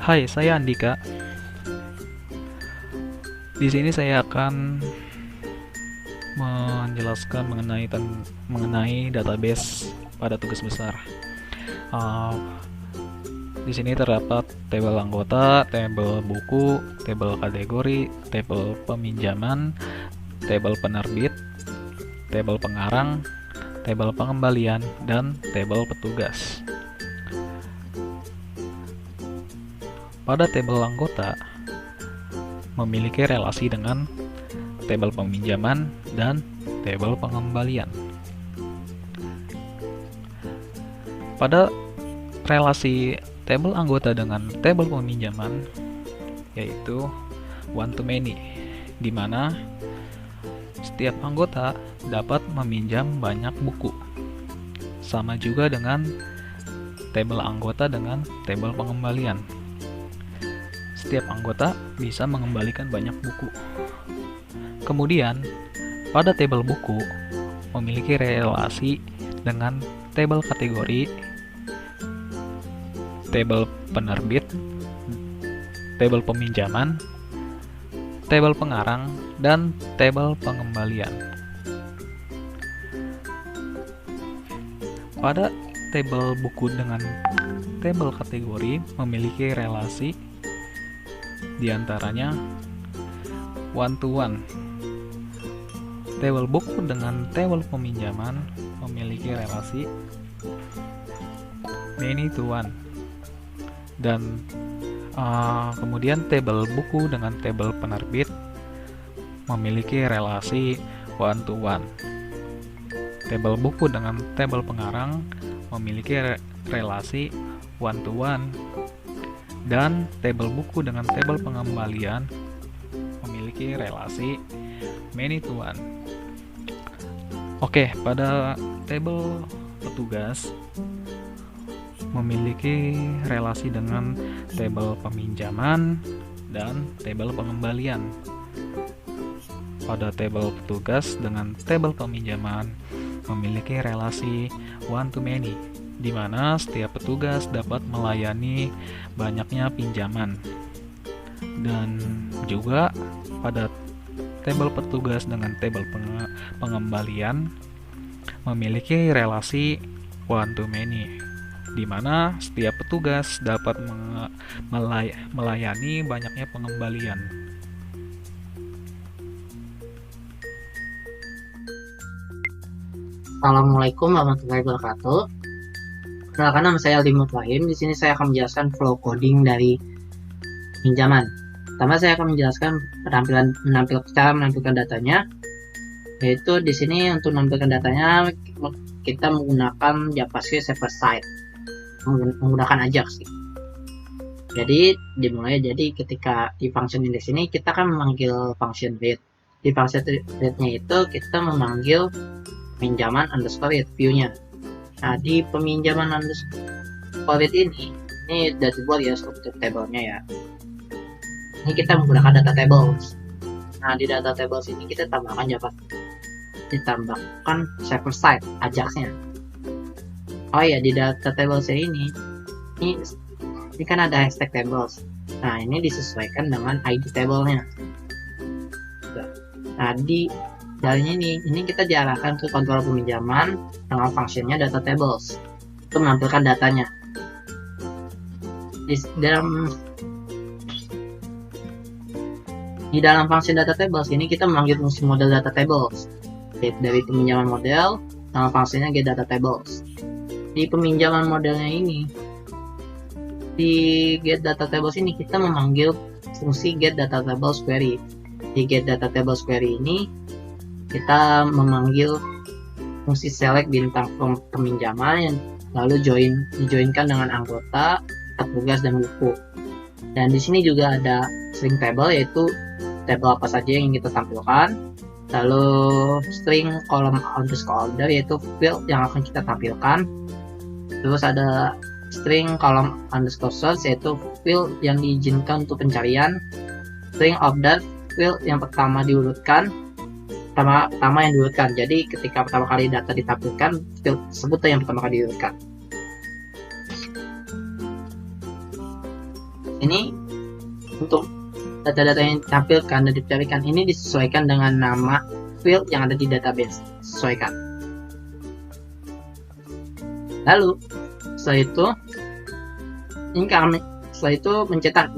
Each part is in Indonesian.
Hai, saya Andika. Di sini saya akan menjelaskan mengenai database pada tugas besar. Uh, di sini terdapat tabel anggota, tabel buku, tabel kategori, tabel peminjaman, tabel penerbit, tabel pengarang, tabel pengembalian, dan tabel petugas. Pada tabel anggota memiliki relasi dengan tabel peminjaman dan tabel pengembalian. Pada relasi tabel anggota dengan tabel peminjaman yaitu one to many, di mana setiap anggota dapat meminjam banyak buku. Sama juga dengan tabel anggota dengan tabel pengembalian. Setiap anggota bisa mengembalikan banyak buku. Kemudian, pada tabel buku memiliki relasi dengan tabel kategori, tabel penerbit, tabel peminjaman, tabel pengarang, dan tabel pengembalian. Pada tabel buku dengan tabel kategori memiliki relasi diantaranya one to one. Tabel buku dengan tabel peminjaman memiliki relasi many to one, dan kemudian tabel buku dengan tabel penerbit memiliki relasi one to one. Tabel buku dengan tabel pengarang memiliki relasi one to one, dan tabel buku dengan tabel pengembalian memiliki relasi many to one. Oke, pada tabel petugas memiliki relasi dengan tabel peminjaman dan tabel pengembalian. Pada tabel petugas dengan tabel peminjaman memiliki relasi one to many, di mana setiap petugas dapat melayani banyaknya pinjaman. Dan juga pada tabel petugas dengan tabel pengembalian memiliki relasi one to many, di mana setiap petugas dapat melayani banyaknya pengembalian. Assalamualaikum warahmatullahi wabarakatuh. Perkenalkan, nama saya Aldi Mutwahim. Di sini saya akan menjelaskan flow coding dari pinjaman. Pertama, saya akan menjelaskan cara menampilkan datanya. Yaitu di sini untuk menampilkan datanya kita menggunakan JavaScript server side, menggunakan Ajax. Jadi dimulai. Jadi ketika di function index ini kita akan memanggil function read. Di function read-nya itu kita memanggil pinjaman underscore read view-nya. Nah, di peminjaman underscore read ini udah dibuat ya struktur tabelnya ya. Ini kita menggunakan data tables. Nah, di data tables ini kita ditambahkan server side Ajax-nya. Oh ya, di data tables ini kan ada hashtag tables. Nah, ini disesuaikan dengan ID tabelnya. Nah, dari ini kita diarahkan ke kontrol peminjaman dengan fungsinya data tables untuk menampilkan datanya. Di dalam fungsi data tables ini kita memanggil fungsi model data tables dari peminjaman model dengan fungsinya get data tables. Di peminjaman modelnya ini, di get data tables ini kita memanggil fungsi get data tables query. Di get data tables query ini kita memanggil fungsi select bintang from peminjaman yang lalu dijoinkan dengan anggota, petugas, dan buku. Dan di sini juga ada string table, yaitu tabel apa saja yang kita tampilkan. Lalu string column underscore order, yaitu field yang akan kita tampilkan. Terus ada string column underscore source, yaitu field yang diizinkan untuk pencarian. String of that, field yang pertama diurutkan. Pertama yang diurutkan. Jadi ketika pertama kali data ditampilkan, field tersebut yang pertama kali diurutkan. Ini untuk data-data yang ditampilkan dan dicarikan ini disesuaikan dengan nama field yang ada di database. Sesuaikan. Lalu setelah itu mencetak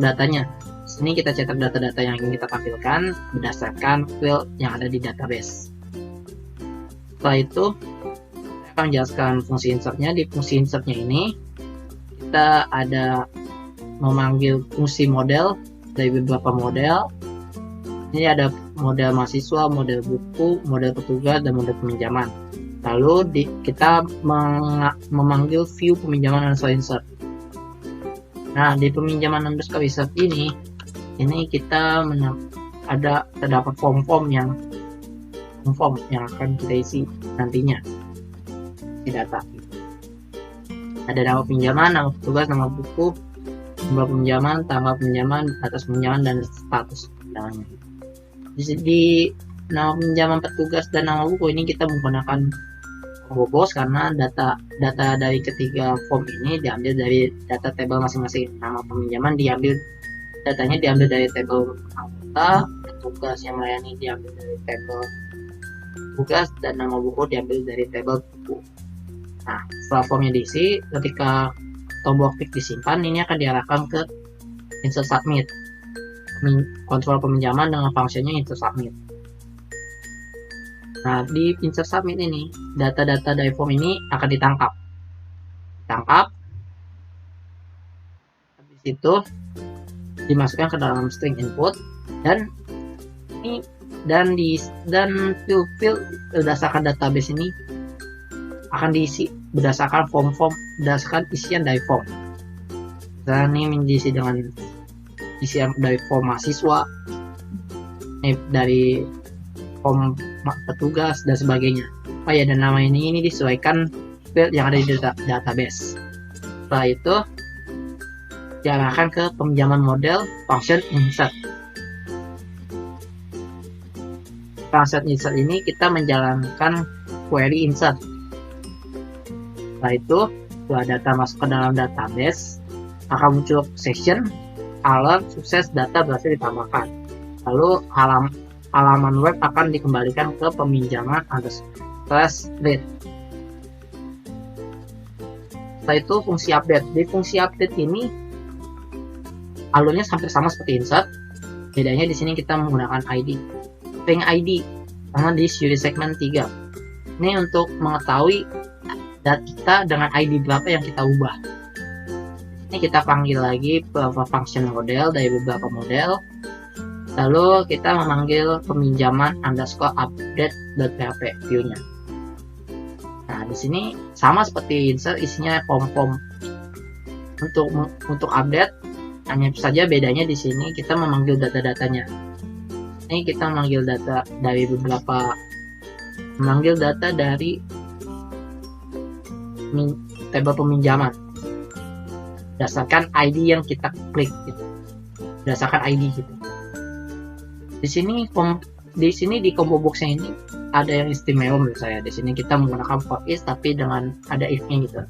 datanya. Di sini kita cetak data-data yang ingin kita tampilkan berdasarkan field yang ada di database. Setelah itu saya akan menjelaskan fungsi insertnya. Di fungsi insertnya ini kita ada memanggil fungsi model dari beberapa model. Ini ada model mahasiswa, model buku, model petugas, dan model peminjaman. Lalu kita memanggil view peminjaman underscore insert. Nah, di peminjaman underscore insert ini kita terdapat form yang akan kita isi nantinya di data. Ada nama pinjaman, nama petugas, nama buku, jumlah pinjaman, tanggal pinjaman, batas pinjaman, dan status pinjamannya. Di nama pinjaman petugas dan nama buku ini kita menggunakan combo box karena data dari ketiga form ini diambil dari data table masing-masing. Nama peminjaman datanya diambil dari table anggota, petugas yang melayani diambil dari table tugas, dan nama buku diambil dari table buku. Nah, setelah formnya diisi, ketika tombol klik disimpan, ini akan diarahkan ke insert submit. Kontrol peminjaman dengan fungsinya insert submit. Nah, di insert submit ini, data-data dari form ini akan ditangkap. Habis itu dimasukkan ke dalam string input, dan field berdasarkan database ini akan diisi berdasarkan berdasarkan isian dari form. Misalnya ini diisi dengan isian dari form mahasiswa, dari form petugas, dan sebagainya. Oh ya, dan nama ini disesuaikan field yang ada di database. Setelah itu diarahkan ke peminjaman model function insert. Function insert ini kita menjalankan query insert. Setelah itu, setelah data masuk ke dalam database, akan muncul section alert sukses data berhasil ditambahkan. Lalu halaman web akan dikembalikan ke peminjaman /read. Setelah itu fungsi update. Di fungsi update ini alurnya hampir sama seperti insert. Bedanya di sini kita menggunakan ID, string ID, karena di suri segmen 3. Ini untuk mengetahui data dengan ID berapa yang kita ubah. Ini kita panggil lagi beberapa function model dari beberapa model. Lalu kita memanggil peminjaman underscore update.php view-nya. Nah, di sini sama seperti insert, isinya form untuk update. Hanya saja bedanya di sini kita memanggil data-datanya. Ini kita memanggil data dari table peminjaman berdasarkan ID yang kita klik gitu. Berdasarkan ID gitu. Di sini di combo box-nya ini ada yang istimewa menurut saya. Di sini kita menggunakan for is tapi dengan ada if-nya gitu.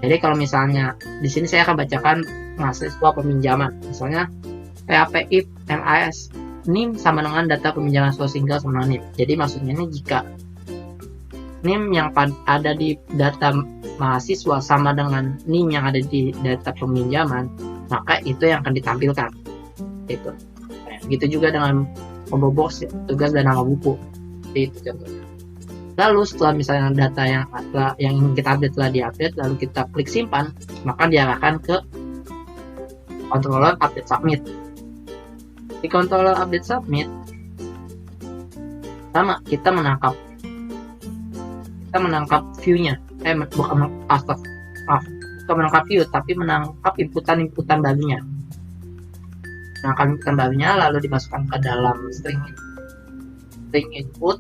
Jadi kalau misalnya di sini saya akan bacakan mahasiswa peminjaman. Misalnya PHP if MIS NIM sama dengan data peminjaman single sama NIM. Jadi maksudnya ini jika NIM yang ada di data mahasiswa sama dengan NIM yang ada di data peminjaman, maka itu yang akan ditampilkan. Itu. Begitu juga dengan combo box, tugas, dan nama buku. Itu contohnya. Lalu setelah misalnya data yang ingin kita update telah diupdate, lalu kita klik simpan, maka diarahkan ke controller update submit. Di controller update submit, sama kita menangkap view-nya. Bukan menangkap view, tapi menangkap inputan barunya. Menangkap inputan barunya lalu dimasukkan ke dalam string input,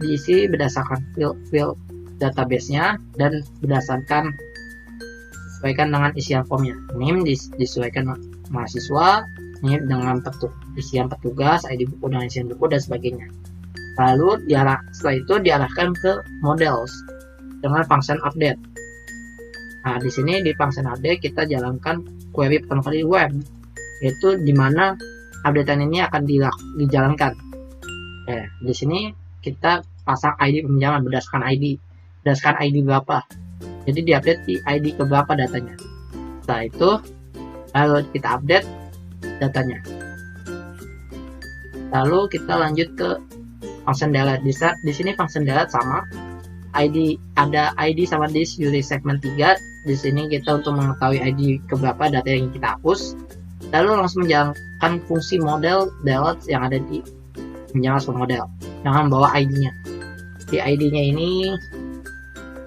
diisi berdasarkan field database-nya dan berdasarkan disesuaikan dengan isian formnya. NIM disesuaikan mahasiswa, NIM dengan isian petugas, ID buku dengan isian buku, dan sebagainya. Lalu setelah itu diarahkan ke models dengan function update. Nah, di sini di function update kita jalankan query pertama kali web, yaitu di mana updatean ini akan dijalankan. Di sini kita pasang ID peminjaman berdasarkan ID berapa. Jadi diupdate di ID ke berapa datanya. Setelah itu lalu kita update datanya. Lalu kita lanjut ke function delete. Di sini function delete sama ada ID sama disk user segment 3. Di sini kita untuk mengetahui ID keberapa data yang kita hapus, lalu langsung menjalankan fungsi model delete yang ada di pinjaman model dengan membawa ID-nya. Di ID-nya ini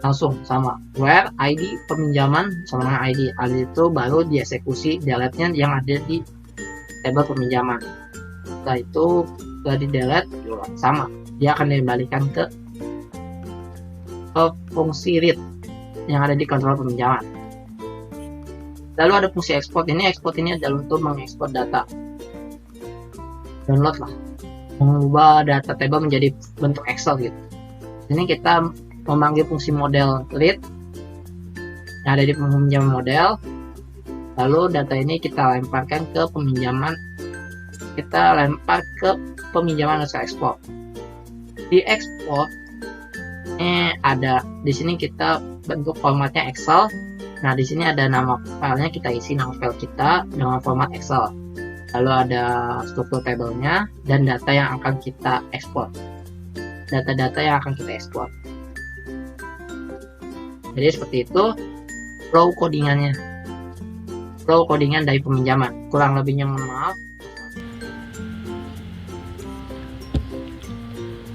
langsung sama where ID peminjaman sama dengan ID itu baru dieksekusi delete-nya yang ada di table peminjaman. Setelah itu setelah di delete sama, dia akan dikembalikan ke fungsi read yang ada di kontrol peminjaman. Lalu ada fungsi export ini adalah untuk mengekspor data download lah, mengubah data table menjadi bentuk Excel gitu. Ini kita memanggil fungsi model read yang ada di peminjaman model, lalu data ini kita lemparkan ke peminjaman, export. Di export ada di sini kita bentuk formatnya Excel. Nah, di sini ada nama filenya, kita isi nama file kita dengan format Excel. Lalu ada struktur tabelnya dan data yang akan kita ekspor. Data-data yang akan kita ekspor. Jadi seperti itu flow codingan dari peminjaman. Kurang lebihnya mohon maaf.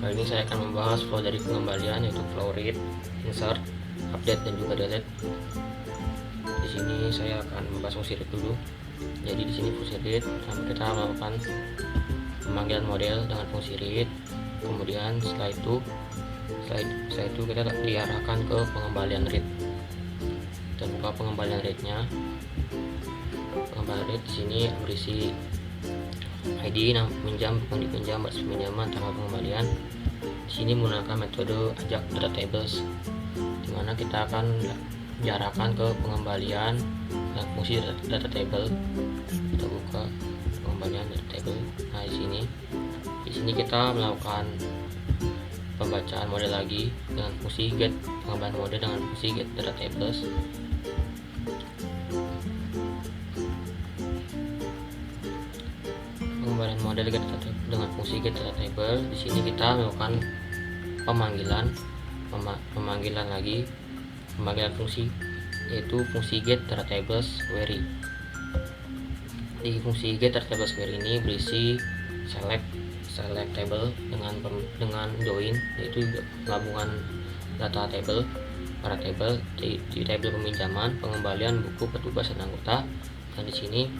Kali ini saya akan membahas flow dari pengembalian, yaitu flow read, insert, update, dan juga delete. Di sini saya akan membahas fungsi read dulu. Jadi di sini fungsi read, kita melakukan pemanggilan model dengan fungsi read. Kemudian setelah itu kita diarahkan ke pengembalian read. Kita buka pengembalian readnya. Pengembalian read di sini berisi ID, nama peminjam, bukan dipinjam, batas peminjaman, tanggal pengembalian. Di sini menggunakan metode ajak data tables, di mana kita akan diarahkan ke pengembalian dan fungsi data table. Kita buka pengembalian data table. Nah, di sini kita melakukan pembacaan model lagi dengan fungsi get pengembalian model dengan fungsi get data tables. Pengembalian model dengan fungsi get data table. Di sini kita melakukan pemanggilan fungsi, yaitu fungsi get data tables query. Di fungsi get data tables query ini berisi select table dengan join, yaitu gabungan data table para table di table peminjaman, pengembalian, buku, petugas, dan anggota. Dan di sini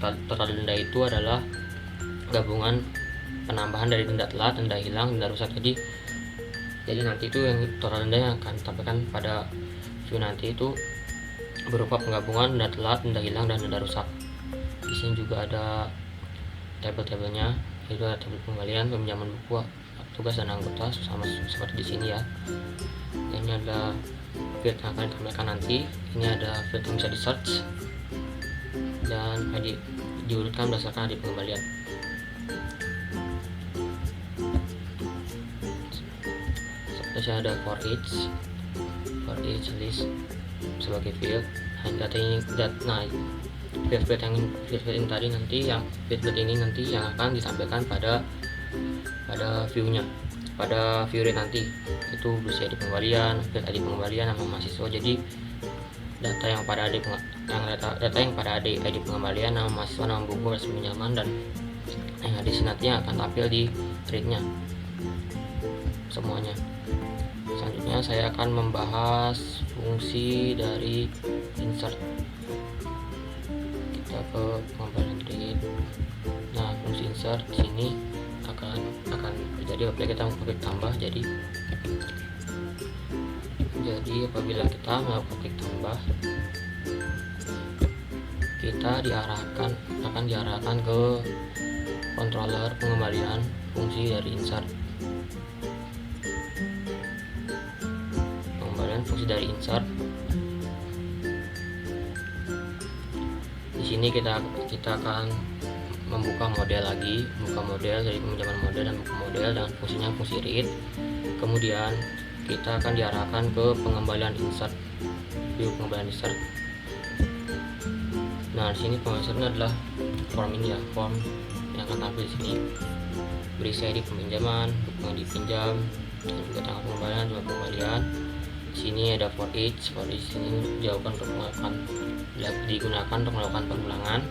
total denda itu adalah gabungan penambahan dari denda telat, denda hilang, denda rusak. Jadi nanti itu yang total denda yang akan ditampilkan pada view nanti itu berupa penggabungan denda telat, denda hilang, dan denda rusak. Di sini juga ada tabel-tabelnya, yaitu ada tabel pengembalian, peminjaman buku, tugas, dan anggota, sama seperti di sini ya. Ini ada field yang akan ditampilkan nanti. Ini ada field yang bisa di search dan diurutkan berdasarkan ID pengembalian. Seperti ada for each list sebagai field. Data ini field ini tadi nanti yang akan ditampilkan pada view-nya, pada view rate nanti. Itu berisi ID pengembalian, field ID pengembalian, nama mahasiswa. Jadi data yang pada ID pengembalian, nama mahasiswa, nama buku, batas peminjaman, dan yang ada di nanti yang akan tampil di rate-nya semuanya. Selanjutnya saya akan membahas fungsi dari insert. Kita ke pengembalian read. Nah, fungsi insert di sini akan terjadi apabila kita mengklik tambah. Jadi apabila kita melakukan klik tambah, kita akan diarahkan ke controller pengembalian fungsi dari insert. Pengembalian fungsi dari insert sini kita akan membuka model lagi, membuka model dari peminjaman model dan buku model dengan fungsi read. Kemudian kita akan diarahkan ke pengembalian insert, view pengembalian insert. Nah, di sini pengembalian adalah form ini ya, form yang akan tampil di sini. Berisi ID peminjaman, buku yang dipinjam, dan juga tanggal pengembalian, jumlah pengembalian. Di sini ada for each sini digunakan untuk melakukan pengulangan.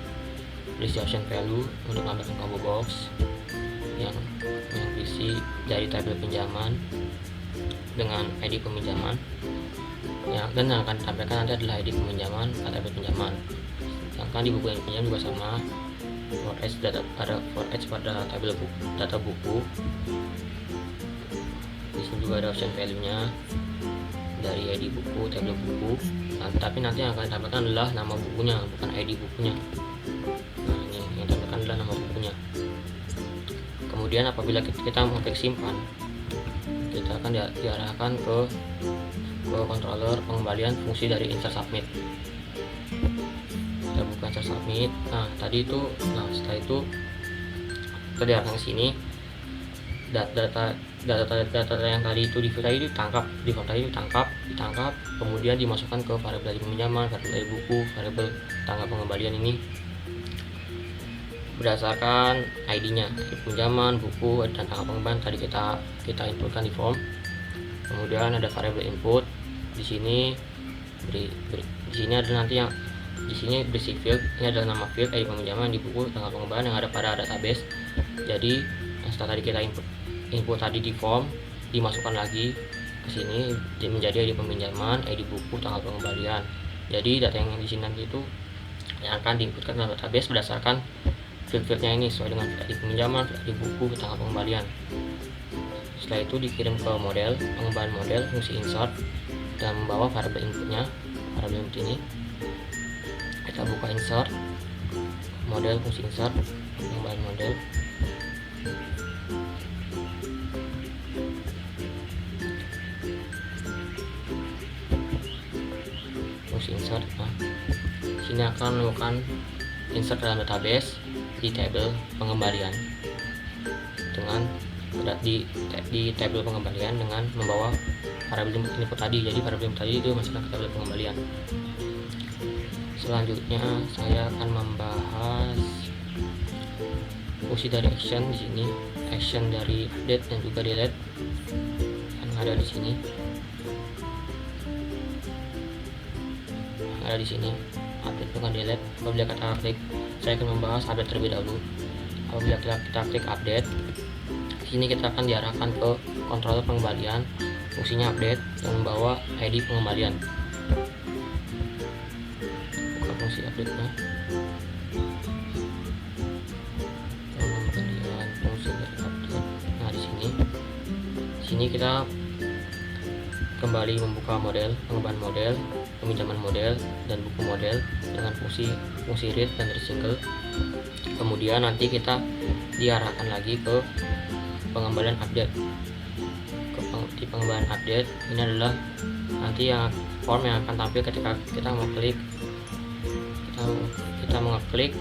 Berisi option value untuk menambahkan combo box yang berisi dari tabel pinjaman dengan ID peminjaman ya, dan yang akan ditampilkan nanti adalah ID peminjaman atau tabel pinjaman. Sedangkan di buku yang dipinjam juga sama, for each pada tabel data buku. Di sini juga ada option value-nya dari ID buku, tabel buku. Nah, tapi nanti yang akan ditampilkan adalah nama bukunya, bukan ID bukunya. Nah, ini yang ditampilkan adalah nama bukunya. Kemudian apabila kita mengklik simpan, kita akan diarahkan ke controller pengembalian fungsi dari insert submit. Kita buka insert submit. Nah, setelah itu kita diarahkan ke sini. Data yang tadi itu di form tadi ditangkap, kemudian dimasukkan ke variabel dari peminjaman, variabel dari buku, variabel tanggal pengembalian ini berdasarkan ID-nya, pinjaman, buku, dan tanggal pengembalian tadi kita inputkan di form. Kemudian ada variabel input. Di sini di sini ada nanti yang di sini berisi field. Ini adalah nama field, ID peminjaman, di buku, tanggal pengembalian yang ada pada database. Jadi setelah tadi kita input tadi di form, dimasukkan lagi ke sini menjadi ID peminjaman, ID buku, tanggal pengembalian. Jadi data yang di sini nanti itu yang akan diinputkan dalam database berdasarkan field-fieldnya ini sesuai dengan ID peminjaman, ID buku, tanggal pengembalian. Setelah itu dikirim ke model, pengembalian model, fungsi insert, dan membawa variabel inputnya. Variabel input ini kita buka insert, model, fungsi insert, pengembalian model. Fungsi insert. Nah, sini akan melakukan insert dalam database di tabel pengembalian dengan di tabel pengembalian dengan membawa variabel input tadi. Jadi variabel input tadi itu masukkan ke tabel pengembalian. Selanjutnya saya akan membahas fungsi dari action. Di sini action dari update dan juga delete yang ada di sini. Ada di sini update dengan delete. Apabila kita klik, saya akan membahas update terlebih dahulu. Apabila kita klik update, di sini kita akan diarahkan ke controller pengembalian, fungsinya update dan membawa ID pengembalian. Buka fungsi update-nya. Pengembalian fungsi dari update. Nah, di sini kita kembali membuka model, pengembalian model, peminjaman model, dan buku model dengan fungsi read dan read single. Kemudian nanti kita diarahkan lagi ke pengembalian update. Di pengembalian update ini adalah nanti yang form yang akan tampil ketika kita mengklik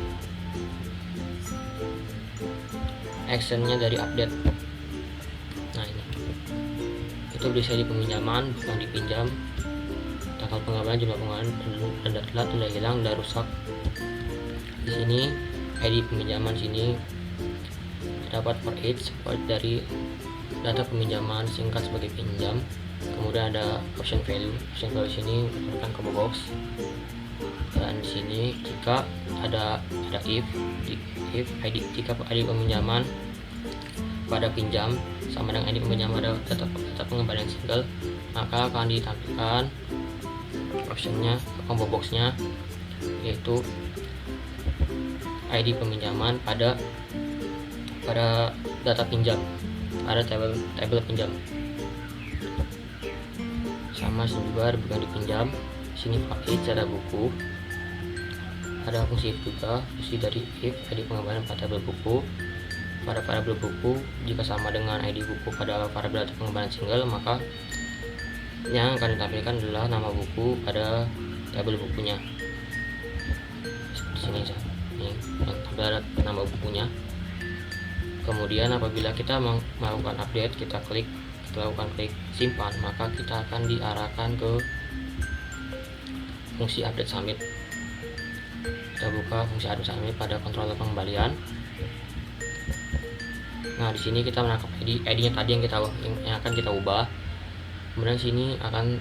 actionnya dari update. Nah, ini itu bisa di peminjaman, bukan dipinjam, tanggal pengembalian, jumlah pengembalian, dan data sudah hilang, sudah rusak. Di sini ID peminjaman sini terdapat for each dari data peminjaman singkat sebagai pinjam. Kemudian ada option value. Option value sini merupakan combo box. Dan di sini jika ada if jika ID peminjaman pada pinjam sama dengan ID peminjaman ada data pengembalian single, maka akan ditampilkan optionnya, combo boxnya, yaitu ID peminjaman pada data pinjam, ada tabel pinjam. Sama juga bukan dipinjam. Sini for each ada buku, ada fungsi if juga, fungsi dari if ID pengembalian pada tabel buku. Pada variabel buku jika sama dengan ID buku pada variabel data pengembalian single, maka yang akan ditampilkan adalah nama buku pada tabel bukunya. Seperti sini nih, ada nama bukunya. Kemudian apabila kita melakukan update, kita lakukan klik simpan, maka kita akan diarahkan ke fungsi update submit. Kita buka fungsi update submit pada controller pengembalian. Nah, di sini kita menangkap ID-nya tadi yang akan kita ubah. Kemudian sini akan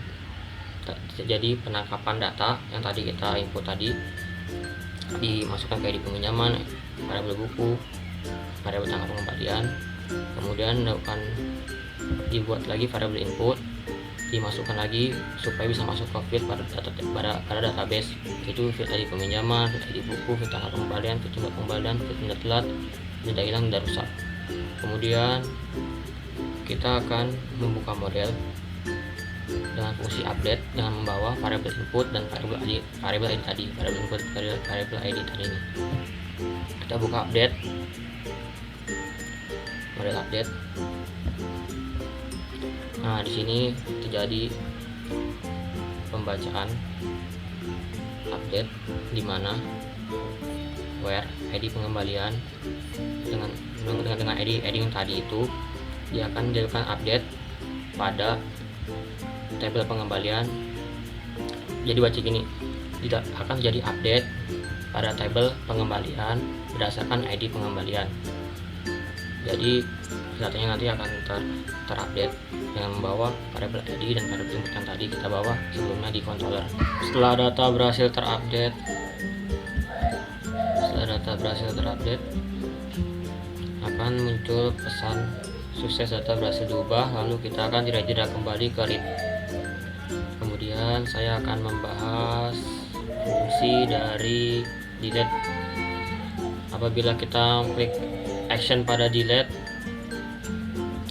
terjadi penangkapan data yang tadi kita input tadi, dimasukkan ke ID peminjaman, variabel buku, variabel tanggal pengembalian. Kemudian dibuat lagi variabel input, dimasukkan lagi supaya bisa masuk ke field pada database, itu field ID peminjaman, field ID buku, field tanggal pengembalian, field tanggal pengembalian, field denda telat, denda hilang, denda rusak. Kemudian kita akan membuka model dengan fungsi update dengan membawa variabel input dan variabel ID tadi, variabel input, variabel ID tadi ini. Kita buka update, model update. Nah, di sini terjadi pembacaan update di mana where ID pengembalian dengan ID yang tadi itu dia akan menjadikan update pada tabel pengembalian. Jadi baca gini, tidak akan jadi update pada tabel pengembalian berdasarkan ID pengembalian. Jadi datanya nanti akan terupdate dengan membawa variabel ID dan variabel input yang tadi kita bawa sebelumnya di controller. Setelah data berhasil terupdate, akan muncul pesan sukses, data berhasil diubah. Lalu kita akan tidak kembali ke read. Kemudian saya akan membahas fungsi dari delete. Apabila kita klik action pada delete,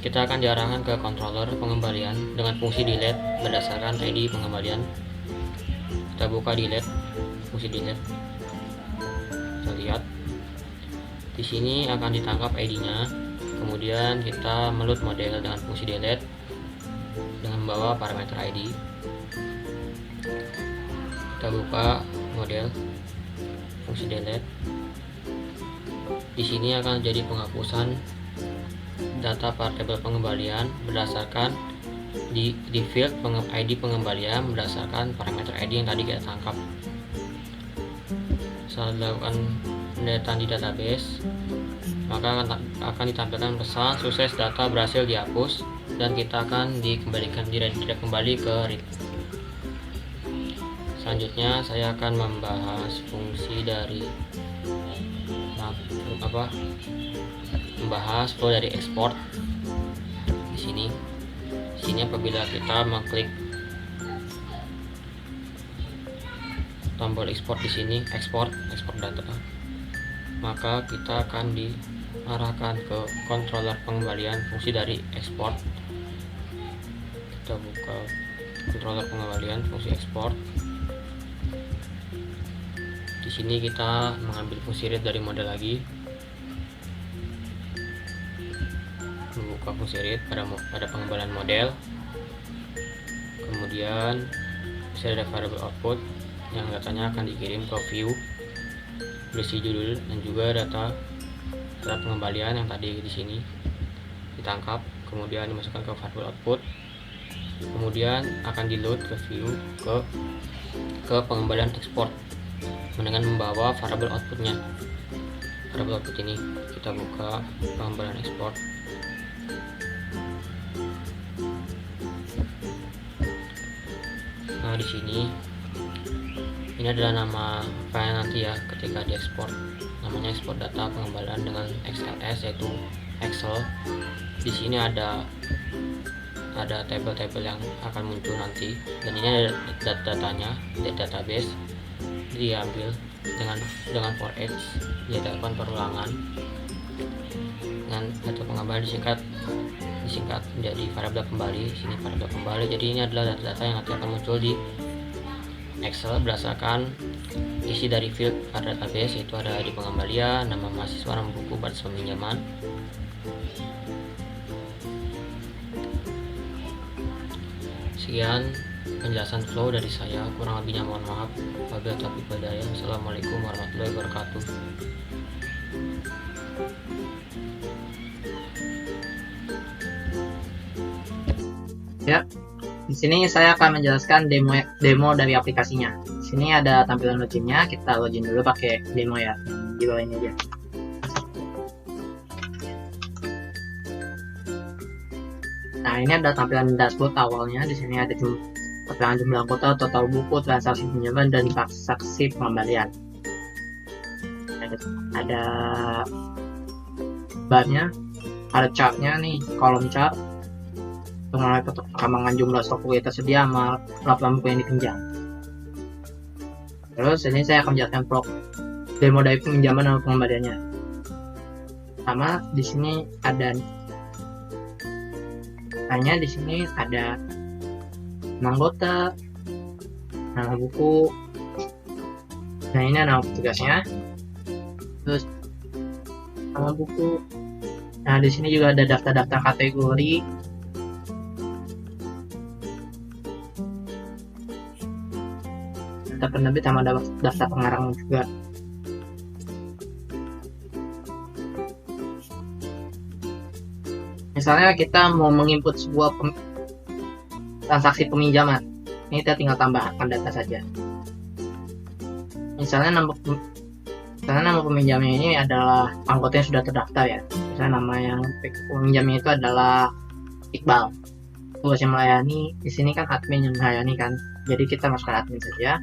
kita akan diarahkan ke controller pengembalian dengan fungsi delete berdasarkan ID pengembalian. Kita buka delete, fungsi delete. Kita lihat di sini akan ditangkap ID-nya. Kemudian kita meload model dengan fungsi delete dengan membawa parameter ID. Kita buka model, fungsi delete. Di sini akan jadi penghapusan data variabel pengembalian berdasarkan di field ID pengembalian berdasarkan parameter ID yang tadi kita tangkap. Setelah dilakukan pendataan di database, maka akan ditampilkan pesan sukses, data berhasil dihapus, dan kita akan dikembalikan tidak kembali ke read. Selanjutnya saya akan membahas fungsi dari membahas flow dari export. Di sini apabila kita mengklik tombol export di sini, export data, maka kita akan diarahkan ke controller pengembalian fungsi dari export. Kita buka controller pengembalian fungsi export. Di sini kita mengambil fungsi read dari model lagi, membuka fungsi read pada pengembalian model. Kemudian bisa ada variable output yang datanya akan dikirim ke view, berisi judul dan juga data pengembalian yang tadi di sini ditangkap, kemudian dimasukkan ke variable output, kemudian akan di load ke view ke pengembalian export dengan membawa variable outputnya. Variable output ini kita buka pengembalian export. Nah, di sini ini adalah nama file nanti ya ketika diekspor, namanya export data pengembalian dengan XLS, yaitu Excel. Di sini ada tabel-tabel yang akan muncul nanti, dan ini ada datanya dari database, diambil dengan for each, dilakukan perulangan dengan data pengembalian disingkat menjadi variabel kembali. Sini variabel kembali, jadi ini adalah data-data yang nanti akan muncul di Excel berdasarkan isi dari field pada database, yaitu ada di pengembalian, nama mahasiswa, nama buku, batas peminjaman. Sekian penjelasan flow dari saya. Kurang lebihnya mohon maaf. Wabillahi taufiq wal hidayah. Assalamualaikum warahmatullahi wabarakatuh. Ya, di sini saya akan menjelaskan demo dari aplikasinya. Di sini ada tampilan loginnya. Kita login dulu pakai demo ya. Di bawah ini aja. Nah, ini ada tampilan dashboard awalnya. Di sini ada keterangan jumlah anggota, total buku, transaksi pinjaman, dan transaksi pengembalian. Ada barnya, ada chartnya nih, kolom chart mengenai perkembangan jumlah stok buku yang tersedia sama laporan buku yang dipinjam. Terus ini saya akan menjelaskan demo dari peminjaman dan pengembaliannya. Sama di sini ada di sini ada anggota, nama buku, nah ini nama petugasnya, terus nama buku. Nah di sini juga ada daftar-daftar kategori. Daftar penerbit sama daftar pengarang juga. Misalnya kita mau menginput sebuah transaksi peminjaman, ini kita tinggal tambahkan data saja. Misalnya nama peminjamnya ini adalah anggota yang sudah terdaftar ya. Misalnya nama yang peminjamnya itu adalah Iqbal. Tugas yang melayani di sini kan admin yang melayani kan. Jadi kita masukkan admin saja.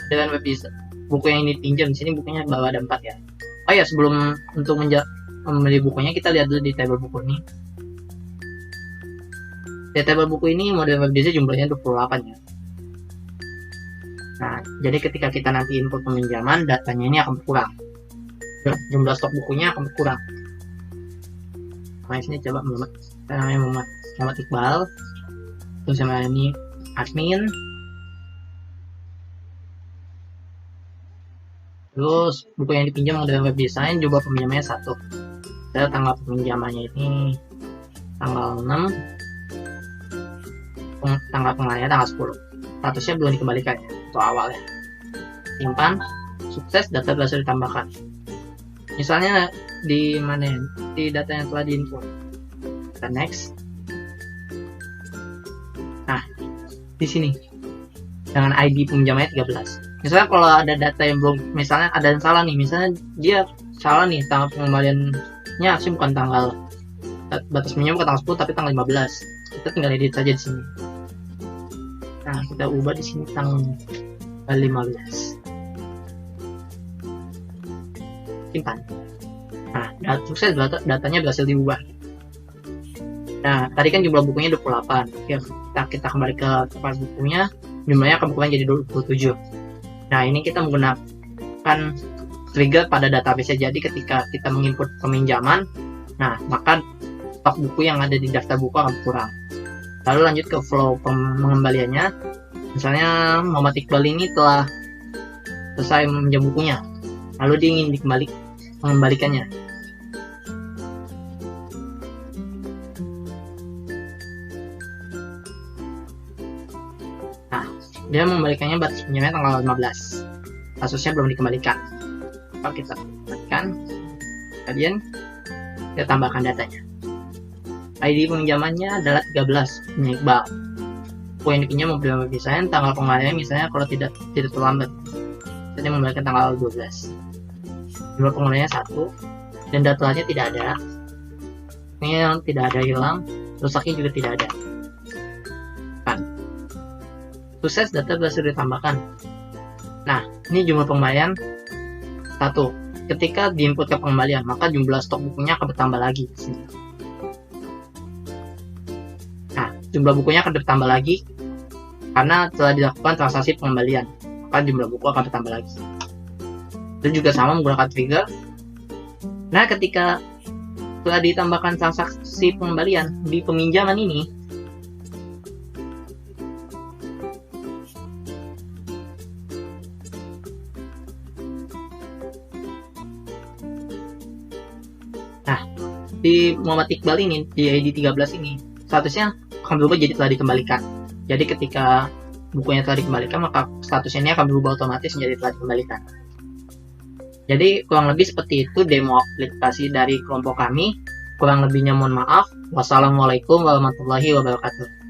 Dengan web buku yang dipinjam di sini bukunya bahwa ada 4 ya. Oh ya, sebelum untuk membeli bukunya kita lihat dulu di tabel buku ini. Di tabel buku ini model web design jumlahnya 28 ya. Nah, jadi ketika kita nanti input peminjaman, datanya ini akan berkurang. Jumlah stok bukunya akan berkurang. Nah, sini coba Muhammad Iqbal. Terus sama ini admin. Terus buku yang dipinjam model web design, jumlah peminjamannya 1. Saya tanggal peminjamannya ini tanggal 6, tanggal pengembalian tanggal 10. Statusnya belum dikembalikan ya, untuk awal ya. Simpan, sukses, data berhasil ditambahkan. Misalnya di mana ya? Di data yang telah diinput. Kita next. Nah, di sini dengan ID peminjamannya 13. Misalnya kalau ada data yang belum, misalnya ada yang salah nih, misalnya dia salah nih tanggal pengembaliannya asli bukan tanggal batas minimum bukan tanggal 10 tapi tanggal 15. Kita tinggal edit saja di sini. Nah, kita ubah di sini tanggal 15. Simpan. Nah, sukses datanya berhasil diubah. Nah, tadi kan jumlah bukunya 28. Ya, kita kembali ke tempat bukunya, jumlahnya akan berkurang jadi 27. Nah, ini kita menggunakan trigger pada database. Jadi ketika kita menginput peminjaman, nah maka stok buku yang ada di daftar buku akan berkurang. Lalu lanjut ke flow pengembaliannya. Misalnya Muhammad Iqbal ini telah selesai meminjam bukunya, lalu dia ingin mengembalikannya. Nah, dia mengembalikannya batas pinjamnya tanggal 15. Kasusnya belum dikembalikan. Maka kita kembalikan, kemudian kita tambahkan datanya. ID peminjamannya adalah 13, punya Iqbal. Buku yang dipinjam mobil web design, tanggal pengembaliannya misalnya kalau tidak terlambat, saya mengembalikan tanggal 12. Jumlah pengembaliannya 1, dan datanya tidak ada. Ini yang tidak ada hilang, rusaknya juga tidak ada. Kan. Sukses, data berhasil ditambahkan. Nah, ini jumlah pengembalian 1. Ketika diinput ke pengembalian, maka jumlah stok bukunya akan bertambah lagi di sini. Nah, jumlah bukunya akan bertambah lagi karena telah dilakukan transaksi pengembalian, maka jumlah buku akan bertambah lagi. Itu juga sama menggunakan trigger. Nah, ketika telah ditambahkan transaksi pengembalian di peminjaman ini, nah di Muhammad Iqbal ini, di ID 13 ini, statusnya akan berubah jadi telah dikembalikan. Jadi ketika bukunya telah dikembalikan, maka statusnya ini akan berubah otomatis menjadi telah dikembalikan. Jadi kurang lebih seperti itu demo aplikasi dari kelompok kami. Kurang lebihnya mohon maaf. Wassalamualaikum warahmatullahi wabarakatuh.